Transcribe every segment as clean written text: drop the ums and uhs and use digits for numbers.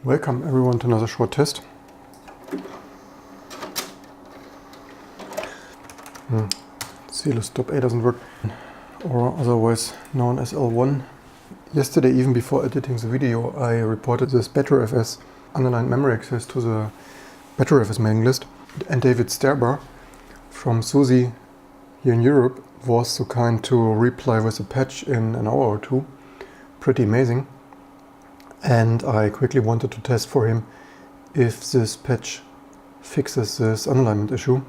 Welcome everyone to another short test. CLS-stop A doesn't work, or otherwise known as L1. Yesterday, even before editing the video, I reported this BTRFS underlined memory access to the BTRFS mailing list. And David Sterber from SUSE here in Europe was so kind to reply with a patch in an hour or two. Pretty amazing. And I quickly wanted to test for him if this patch fixes this unalignment issue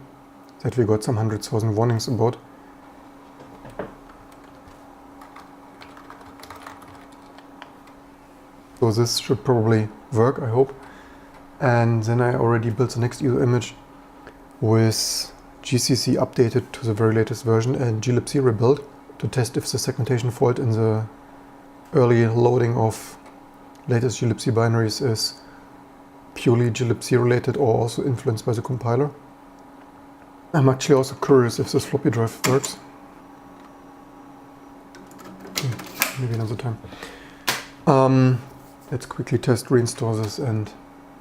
that we got some 100,000 warnings about. So this should probably work, I hope. And then I already built the next user image with GCC updated to the very latest version and glibc rebuilt to test if the segmentation fault in the early loading of latest glibc binaries is purely glibc related or also influenced by the compiler. I'm actually also curious if this floppy drive works. Maybe another time. Let's quickly test, reinstall this and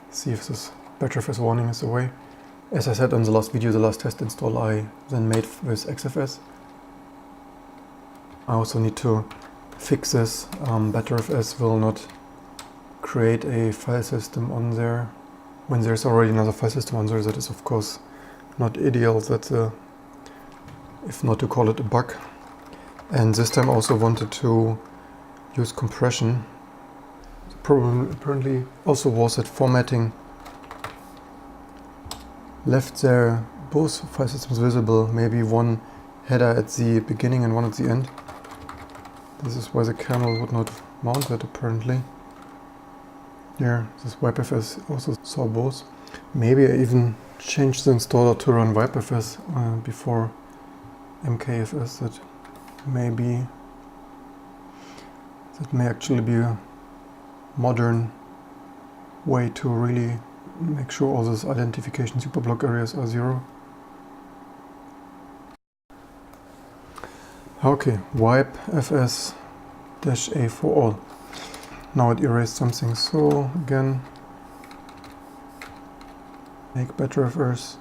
see if this BTRFS warning is away. As I said in the last video, the last test install I then made with XFS. I also need to fix this. BTRFS will not create a file system on there when there's already another file system on there. That is of course not ideal. That's if not to call it a bug. And this time I also wanted to use compression. The problem apparently also was that formatting left there both file systems visible, maybe one header at the beginning and one at the end. This is why the kernel would not mount that apparently. Here, this WipeFS also saw both. Maybe I even changed the installer to run WipeFS before MKFS. That may actually be a modern way to really make sure all those identification superblock areas are 0. Okay, WipeFS-A for all. Now it erased something, so again, make BTRFS.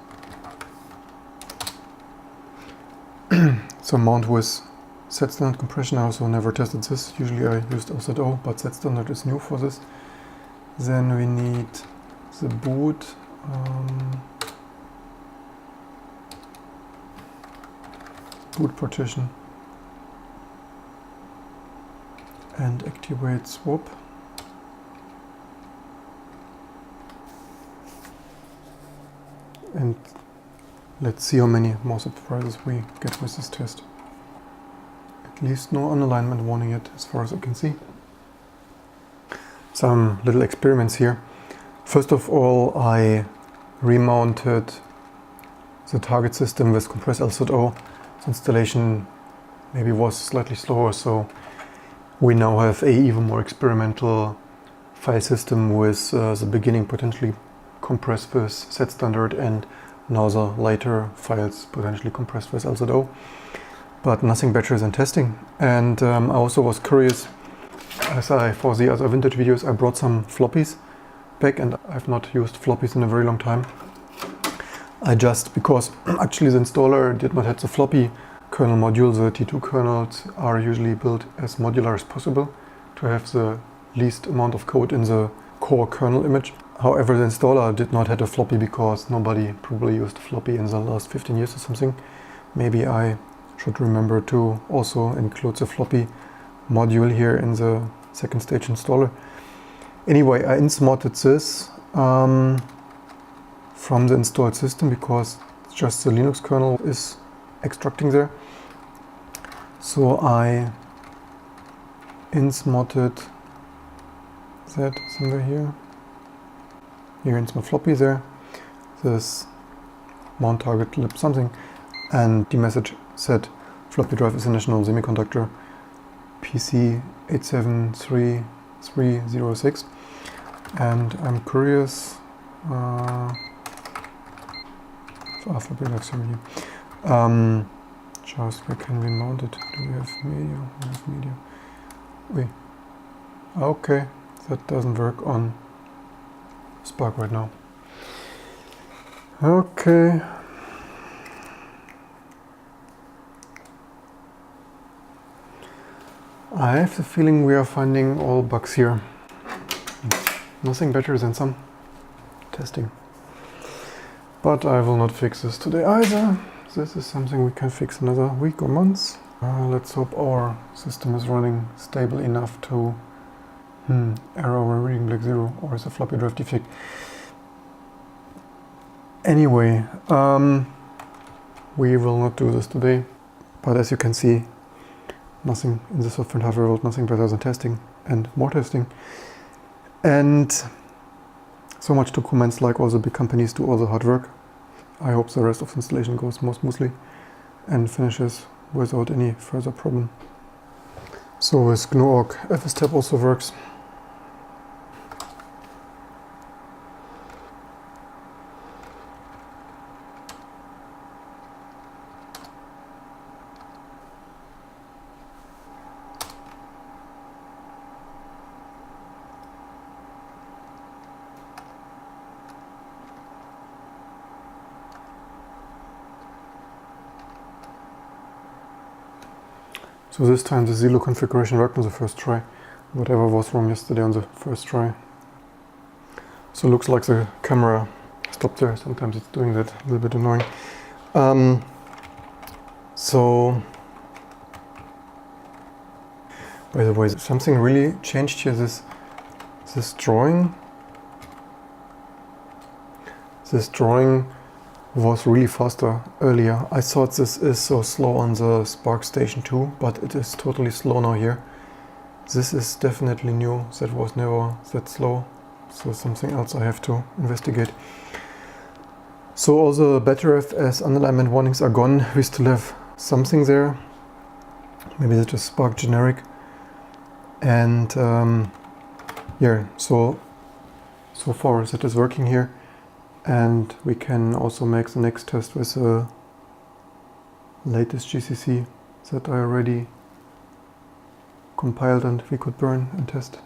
So mount with set standard compression. I also never tested this. Usually I used OZO, but set standard is new for this. Then we need the boot. Boot partition. And activate swap. And let's see how many more surprises we get with this test. At least no unalignment warning yet, as far as I can see. Some little experiments here. First of all, I remounted the target system with compress LZO. The installation maybe was slightly slower, so we now have a even more experimental file system with the beginning potentially compressed with set standard and now the later files potentially compressed with LZO. But nothing better than testing. And I also was curious, as for the other vintage videos, I brought some floppies back and I've not used floppies in a very long time. Because actually the installer did not have the floppy kernel module. The T2 kernels are usually built as modular as possible to have the least amount of code in the core kernel image. However, the installer did not have a floppy because nobody probably used floppy in the last 15 years or something. Maybe I should remember to also include the floppy module here in the second stage installer. Anyway, I insmotted this from the installed system because just the Linux kernel is extracting there. So I insmotted that somewhere here. Here in my floppy there. This mount target lib something. And the message said floppy drive is a national semiconductor PC 873306. And I'm curious floppy drives over here. Just where can we mount it? Do we have media? We have media. Wait. Okay, that doesn't work on Spark right now. Okay. I have the feeling we are finding all bugs here. Nothing better than some testing. But I will not fix this today either. This is something we can fix another week or months. Let's hope our system is running stable enough to error when reading black 0, or is a floppy drive defect. Anyway, we will not do this today, but as you can see, nothing in the software and hardware world, nothing better than testing and more testing. And so much to comments, like all the big companies do all the hard work. I hope the rest of the installation goes more smoothly and finishes without any further problem. So with GNU FSTab also works. So this time the Zilo configuration worked on the first try, whatever was wrong yesterday on the first try. So it looks like the camera stopped there, sometimes it's doing that, a little bit annoying. So, by the way, something really changed here, this drawing. This drawing was really faster earlier. I thought this is so slow on the Spark Station 2, but it is totally slow now here. This is definitely new, that was never that slow. So something else I have to investigate. So all the BTRFS unalignment warnings are gone. We still have something there. Maybe that's just Spark generic. And yeah, so far that is working here. And we can also make the next test with the latest GCC that I already compiled and we could burn and test.